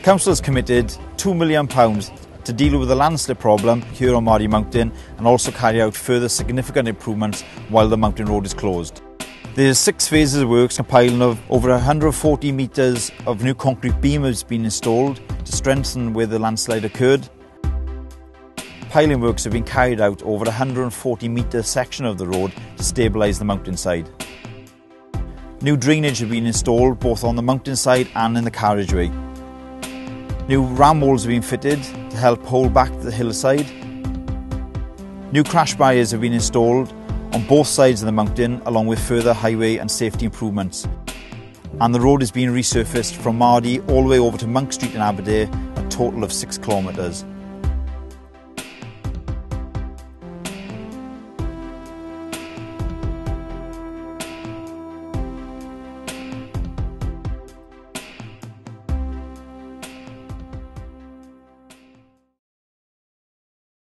The council has committed £2 million to deal with the landslip problem here on Mardy Mountain and also carry out further significant improvements while the mountain road is closed. There's 6 phases of works compiling of over 140 metres of new concrete beam has been installed to strengthen where the landslide occurred. Piling works have been carried out over a 140 metre section of the road to stabilise the mountainside. New drainage have been installed both on the mountainside and in the carriageway. New ram walls have been fitted to help hold back the hillside. New crash barriers have been installed on both sides of the mountain, along with further highway and safety improvements. And the road is being resurfaced from Mardy all the way over to Monk Street in Aberdare, a total of 6 kilometres.